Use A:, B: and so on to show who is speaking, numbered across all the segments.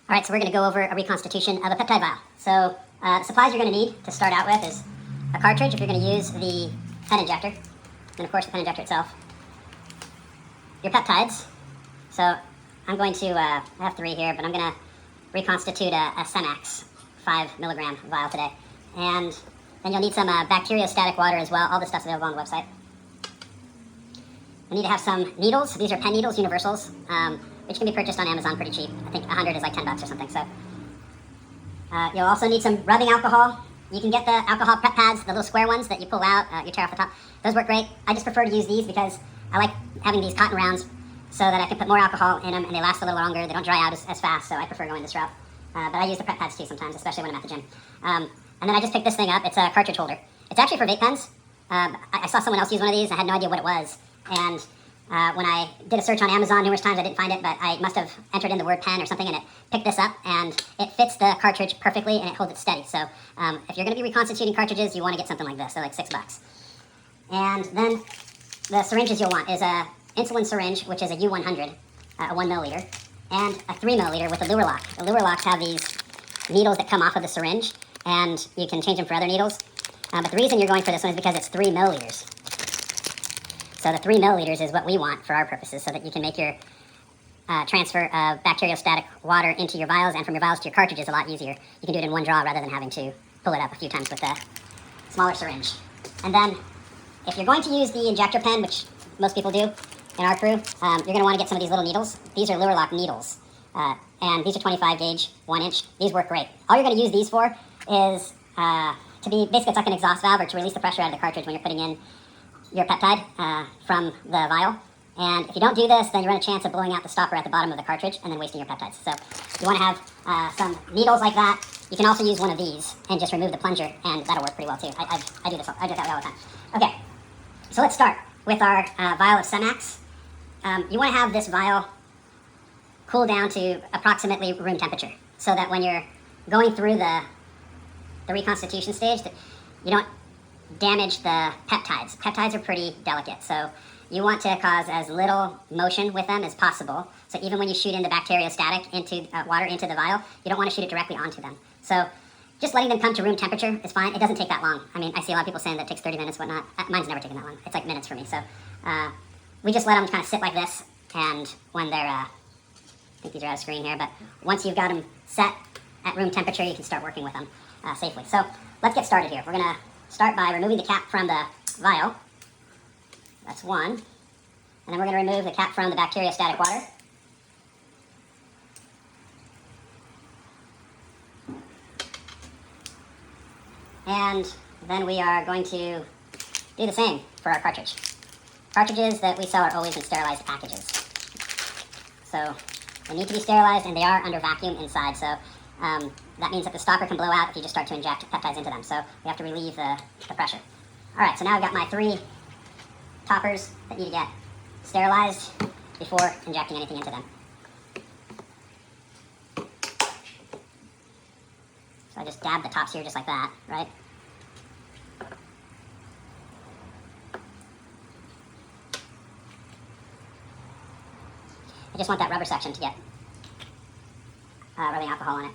A: All right, so we're going to go over a reconstitution of a peptide vial. So the supplies you're going to need to start out with is a cartridge if you're going to use the pen injector, and of course the pen injector itself. Your peptides. So I'm going to, I have 3 here, but I'm going to reconstitute a Semax 5 milligram vial today. And then you'll need some bacteriostatic water as well. All this stuff's available on the website. You need to have some needles. These are pen needles, universals, which can be purchased on Amazon pretty cheap. I think 100 is like $10 or something. So you'll also need some rubbing alcohol. You can get the alcohol prep pads, the little square ones that you pull out, you tear off the top. Those work great. I just prefer to use these because I like having these cotton rounds so that I can put more alcohol in them and they last a little longer. They don't dry out as fast, so I prefer going this route. But I use the prep pads too sometimes, especially when I'm at the gym. And then I just picked this thing up. It's a cartridge holder. It's actually for vape pens. I saw someone else use one of these. I had no idea what it was. And when I did a search on Amazon numerous times, I didn't find it, but I must have entered in the word pen or something, and it picked this up, and it fits the cartridge perfectly, and it holds it steady. So if you're going to be reconstituting cartridges, you want to get something like this. They're like $6. And then the syringes you'll want is a insulin syringe, which is a U-100, a 1 milliliter, and a 3 milliliter with a luer lock. The luer locks have these needles that come off of the syringe, and you can change them for other needles. But the reason you're going for this one is because it's 3 milliliters. So the 3 milliliters is what we want for our purposes, so that you can make your transfer of bacteriostatic water into your vials and from your vials to your cartridges a lot easier. You can do it in one draw rather than having to pull it up a few times with a smaller syringe. And then if you're going to use the injector pen, which most people do in our crew, you're going to want to get some of these little needles. These are luer lock needles, and these are 25 gauge, 1 inch. These work great. All you're going to use these for is to be, basically it's like an exhaust valve or to release the pressure out of the cartridge when you're putting in your peptide from the vial. And if you don't do this, then you run a chance of blowing out the stopper at the bottom of the cartridge and then wasting your peptides. So you want to have some needles like that. You can also use one of these and just remove the plunger, and that'll work pretty well too. I do this. I do that way all the time. Okay, so let's start with our vial of Semax. You want to have this vial cool down to approximately room temperature, so that when you're going through the reconstitution stage, that you don't damage the peptides. Peptides are pretty delicate, so you want to cause as little motion with them as possible. So even when you shoot in the bacteriostatic into water into the vial, you don't want to shoot it directly onto them. So just letting them come to room temperature is fine. It doesn't take that long. I mean, I see a lot of people saying that it takes 30 minutes, whatnot. Mine's never taken that long. It's like minutes for me. So we just let them kind of sit like this, and when they're, I think these are out of screen here, but once you've got them set at room temperature, you can start working with them safely. So let's get started here. We're going to start by removing the cap from the vial. That's one. And then we're going to remove the cap from the bacteriostatic water. And then we are going to do the same for our cartridge. Cartridges that we sell are always in sterilized packages. So they need to be sterilized, and they are under vacuum inside. So that means that the stopper can blow out if you just start to inject peptides into them. So we have to relieve the pressure. All right, so now I've got my 3 toppers that need to get sterilized before injecting anything into them. So I just dab the tops here just like that, right? I just want that rubber section to get rubbing alcohol on it.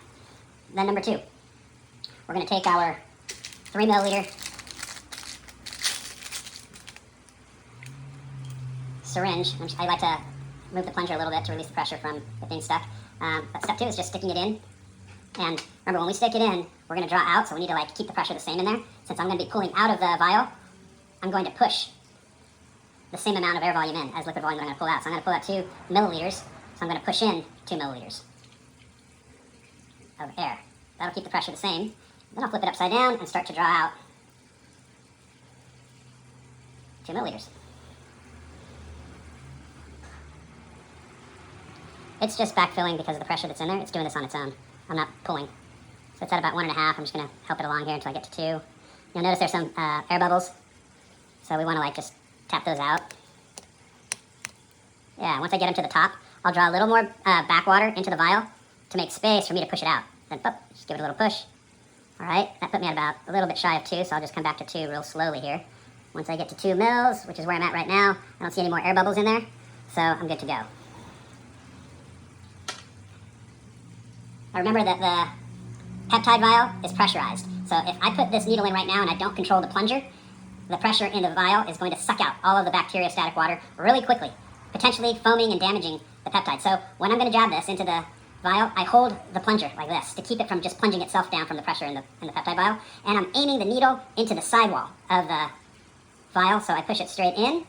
A: Then number 2, we're going to take our 3 milliliter syringe. I like to move the plunger a little bit to release the pressure from it being stuck. But step 2 is just sticking it in. And remember, when we stick it in, we're going to draw out, so we need to keep the pressure the same in there. Since I'm going to be pulling out of the vial, I'm going to push the same amount of air volume in as liquid volume that I'm going to pull out. So I'm going to pull out 2 milliliters, so I'm going to push in 2 milliliters of air. That'll keep the pressure the same. Then I'll flip it upside down and start to draw out 2 milliliters. It's just backfilling because of the pressure that's in there. It's doing this on its own. I'm not pulling. So it's at about 1.5. I'm just going to help it along here until I get to 2. You'll notice there's some air bubbles. So we want to just tap those out. Yeah, once I get them to the top, I'll draw a little more backwater into the vial to make space for me to push it out. Then just give it a little push. All right, that put me at about a little bit shy of 2, so I'll just come back to 2 real slowly here. Once I get to 2 mils, which is where I'm at right now, I don't see any more air bubbles in there, so I'm good to go. Now remember that the peptide vial is pressurized. So if I put this needle in right now and I don't control the plunger, the pressure in the vial is going to suck out all of the bacteriostatic water really quickly, potentially foaming and damaging the peptide. So when I'm going to jab this into the vial, I hold the plunger like this to keep it from just plunging itself down from the pressure in the peptide vial. And I'm aiming the needle into the sidewall of the vial, so I push it straight in.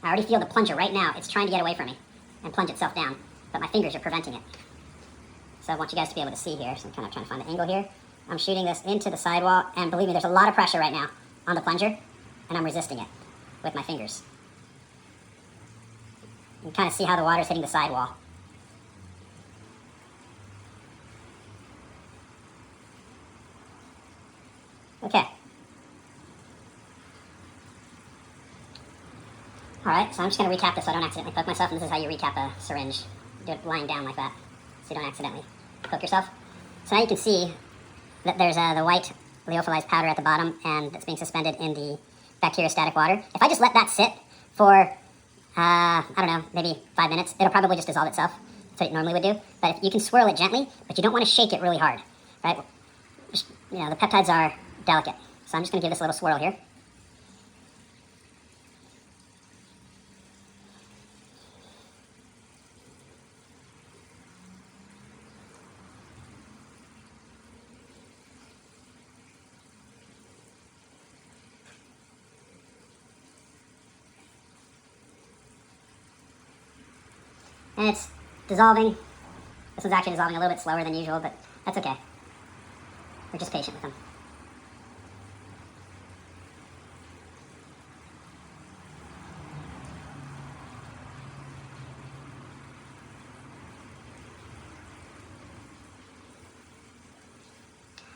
A: I already feel the plunger right now. It's trying to get away from me and plunge itself down, but my fingers are preventing it. So I want you guys to be able to see here, so I'm kind of trying to find the angle here. I'm shooting this into the sidewall, and believe me, there's a lot of pressure right now on the plunger, and I'm resisting it with my fingers. You can kind of see how the water's hitting the sidewall. Okay. Alright, so I'm just going to recap this so I don't accidentally poke myself, and this is how you recap a syringe. Do it lying down like that, so you don't accidentally poke yourself. So now you can see that there's the white lyophilized powder at the bottom, and it's being suspended in the bacteriostatic water. If I just let that sit for, I don't know, maybe 5 minutes, it'll probably just dissolve itself. That's what it normally would do. But if you can swirl it gently, but you don't want to shake it really hard, right? Just, you know, the peptides are delicate. So I'm just going to give this a little swirl here. And it's dissolving. This one's actually dissolving a little bit slower than usual, but that's okay. We're just patient with them.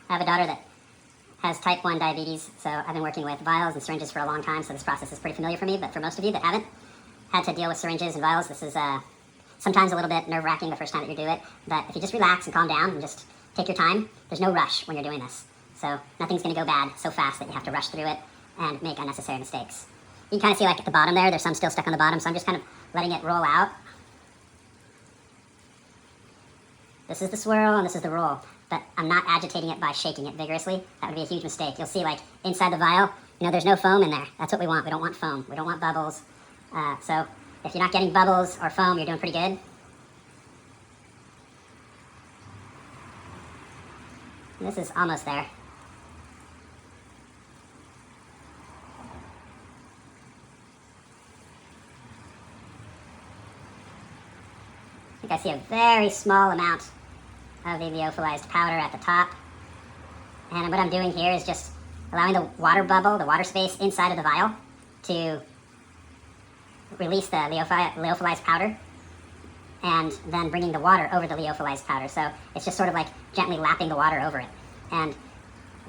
A: I have a daughter that has type 1 diabetes, so I've been working with vials and syringes for a long time, so this process is pretty familiar for me. But for most of you that haven't had to deal with syringes and vials, this is sometimes a little bit nerve-wracking the first time that you do it. But if you just relax and calm down and just take your time, there's no rush when you're doing this. So nothing's going to go bad so fast that you have to rush through it and make unnecessary mistakes. You can kind of see, like, at the bottom there's some still stuck on the bottom, so I'm just kind of letting it roll out. This is the swirl and this is the roll, but I'm not agitating it by shaking it vigorously. That would be a huge mistake. You'll see, like, inside the vial, you know, there's no foam in there. That's what we want. We don't want foam. We don't want bubbles. So if you're not getting bubbles or foam, you're doing pretty good. This is almost there. I think I see a very small amount of the lyophilized powder at the top. And what I'm doing here is just allowing the water bubble, the water space inside of the vial, to release the lyophilized powder, and then bringing the water over the lyophilized powder. So it's just sort of like gently lapping the water over it. And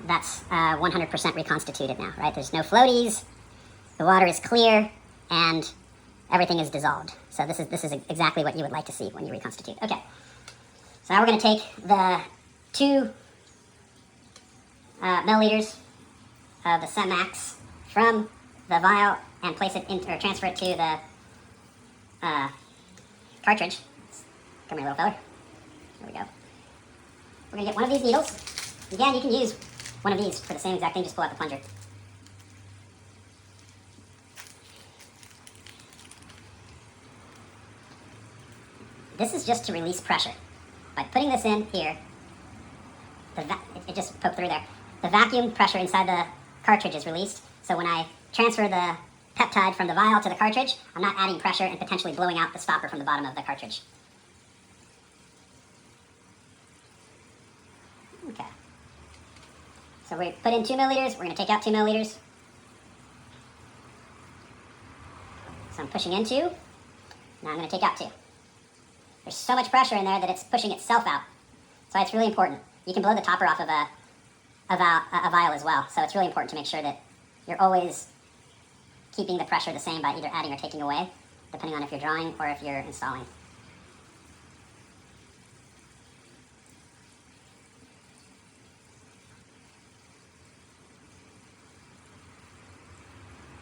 A: that's 100% reconstituted now, right? There's no floaties, the water is clear, and everything is dissolved. So this is exactly what you would like to see when you reconstitute. Okay, so now we're going to take the 2 milliliters of the Semax from the vial and place it in, or transfer it to the cartridge. Come here, little fella. There we go. We're going to get one of these needles. Again, you can use one of these for the same exact thing, just pull out the plunger. This is just to release pressure. By putting this in here, it just poked through there. The vacuum pressure inside the cartridge is released, so when I transfer the peptide from the vial to the cartridge, I'm not adding pressure and potentially blowing out the stopper from the bottom of the cartridge. Okay. So we put in 2 milliliters, we're going to take out 2 milliliters. So I'm pushing in 2, now I'm going to take out 2. There's so much pressure in there that it's pushing itself out. So it's really important. You can blow the topper off of a vial as well. So it's really important to make sure that you're always keeping the pressure the same by either adding or taking away, depending on if you're drawing or if you're installing.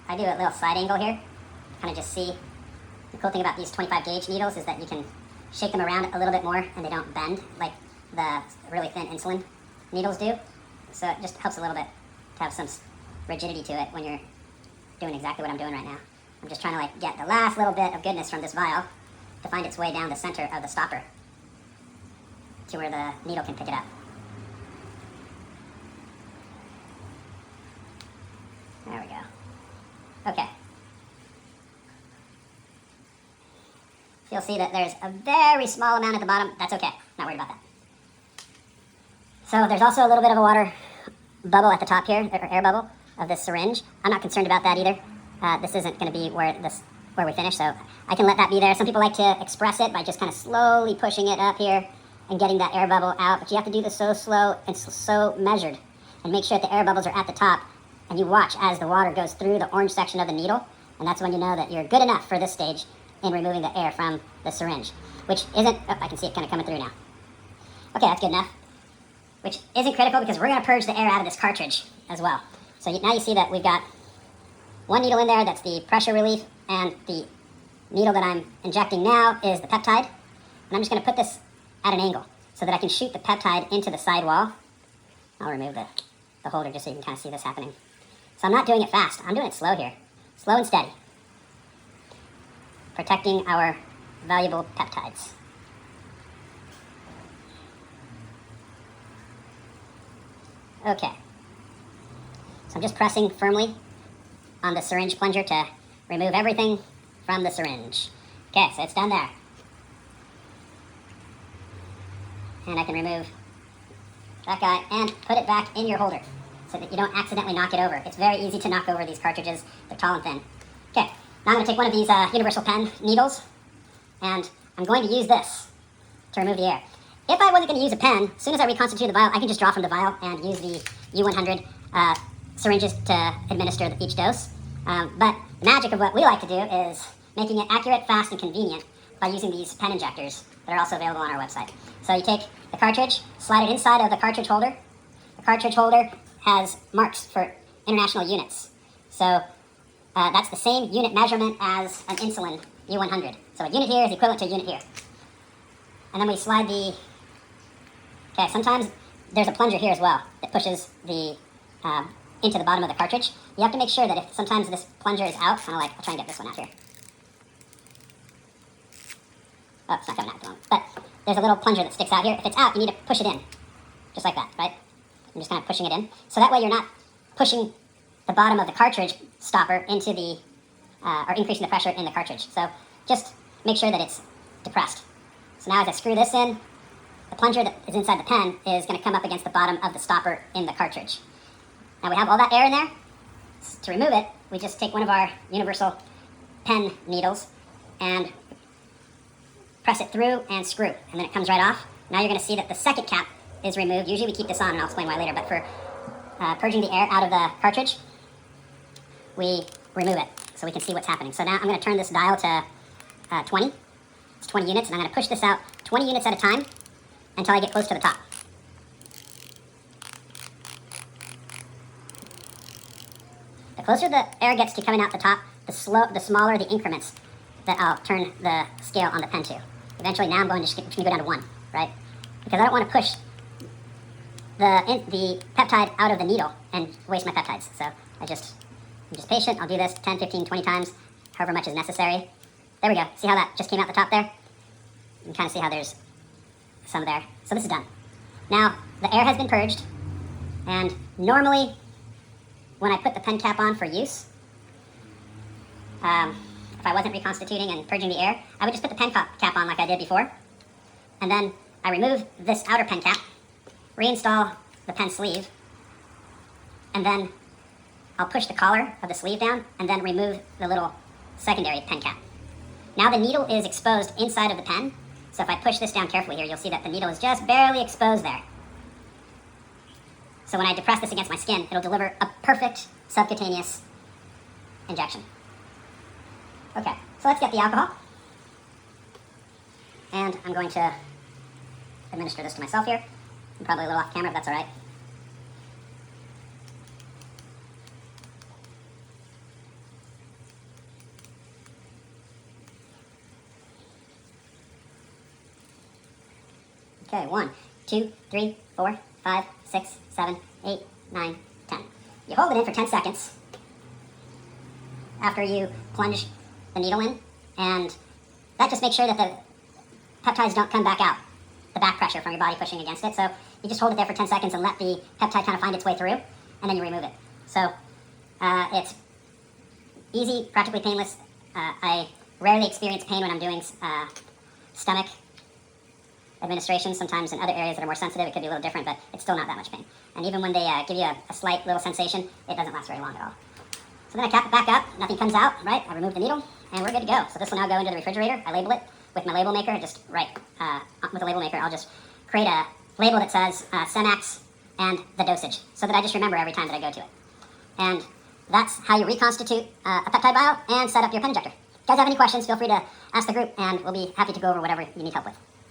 A: I do a little side angle here, kind of just see. The cool thing about these 25 gauge needles is that you can shake them around a little bit more and they don't bend like the really thin insulin needles do. So it just helps a little bit to have some rigidity to it when you're doing exactly what I'm doing right now. I'm just trying to like get the last little bit of goodness from this vial to find its way down the center of the stopper to where the needle can pick it up. There we go. Okay. So you'll see that there's a very small amount at the bottom. That's okay. Not worried about that. So there's also a little bit of a water bubble at the top here, or air bubble of this syringe. I'm not concerned about that either. This isn't going to be where we finish, so I can let that be there. Some people like to express it by just kind of slowly pushing it up here and getting that air bubble out, but you have to do this so slow and so measured, and make sure that the air bubbles are at the top, and you watch as the water goes through the orange section of the needle, and that's when you know that you're good enough for this stage in removing the air from the syringe, which isn't, oh, I can see it kind of coming through now. Okay, that's good enough, which isn't critical because we're going to purge the air out of this cartridge as well. So now you see that we've got one needle in there, that's the pressure relief, and the needle that I'm injecting now is the peptide. And I'm just going to put this at an angle so that I can shoot the peptide into the side wall. I'll remove the holder just so you can kind of see this happening. So I'm not doing it fast. I'm doing it slow here. Slow and steady. Protecting our valuable peptides. Okay. So I'm just pressing firmly on the syringe plunger to remove everything from the syringe. Okay, so it's done there. And I can remove that guy and put it back in your holder so that you don't accidentally knock it over. It's very easy to knock over these cartridges. They're tall and thin. Okay, now I'm going to take one of these universal pen needles, and I'm going to use this to remove the air. If I wasn't going to use a pen, as soon as I reconstitute the vial, I can just draw from the vial and use the U-100 syringes to administer each dose. But the magic of what we like to do is making it accurate, fast, and convenient by using these pen injectors that are also available on our website. So you take the cartridge, slide it inside of the cartridge holder. The cartridge holder has marks for international units. So that's the same unit measurement as an insulin U-100. So a unit here is equivalent to a unit here. And then we slide the... Okay, sometimes there's a plunger here as well that pushes the into the bottom of the cartridge. You have to make sure that if sometimes this plunger is out, kind of like, I'll try and get this one out here. Oh, it's not coming out at the moment. But there's a little plunger that sticks out here. If it's out, you need to push it in. Just like that, right? I'm just kind of pushing it in. So that way you're not pushing the bottom of the cartridge stopper into the, or increasing the pressure in the cartridge. So just make sure that it's depressed. So now as I screw this in, the plunger that is inside the pen is going to come up against the bottom of the stopper in the cartridge. Now we have all that air in there. To remove it, we just take one of our universal pen needles and press it through and screw, and then it comes right off. Now you're going to see that the second cap is removed. Usually we keep this on, and I'll explain why later, but for purging the air out of the cartridge, we remove it so we can see what's happening. So now I'm going to turn this dial to 20. It's 20 units, and I'm going to push this out 20 units at a time until I get close to the top. The closer the air gets to coming out the top, the smaller the increments that I'll turn the scale on the pen to. Eventually now I'm going to go down to 1, right? Because I don't want to push the peptide out of the needle and waste my peptides. So I'm just patient. I'll do this 10, 15, 20 times, however much is necessary. There we go. See how that just came out the top there? You can kind of see how there's some there. So this is done. Now, the air has been purged, and normally when I put the pen cap on for use, if I wasn't reconstituting and purging the air, I would just put the pen cap on like I did before, and then I remove this outer pen cap, reinstall the pen sleeve, and then I'll push the collar of the sleeve down and then remove the little secondary pen cap. Now the needle is exposed inside of the pen, so if I push this down carefully here, you'll see that the needle is just barely exposed there. So when I depress this against my skin, it'll deliver a perfect subcutaneous injection. Okay, so let's get the alcohol. And I'm going to administer this to myself here. I'm probably a little off camera, if that's all right. Okay, 1, 2, 3, 4, 5, 6, 7, 8, 9, 10. You hold it in for 10 seconds after you plunge the needle in, and that just makes sure that the peptides don't come back out, the back pressure from your body pushing against it. So you just hold it there for 10 seconds and let the peptide kind of find its way through, and then you remove it. So it's easy, practically painless. I rarely experience pain when I'm doing stomach administration. Sometimes in other areas that are more sensitive, it could be a little different, but it's still not that much pain. And even when they give you a slight little sensation, it doesn't last very long at all. So then I cap it back up, nothing comes out, right? I remove the needle, and we're good to go. So this will now go into the refrigerator. I label it with my label maker. Just with the label maker, I'll just create a label that says Cenax and the dosage, so that I just remember every time that I go to it. And that's how you reconstitute a peptide vial and set up your pen injector. If you guys have any questions, feel free to ask the group, and we'll be happy to go over whatever you need help with.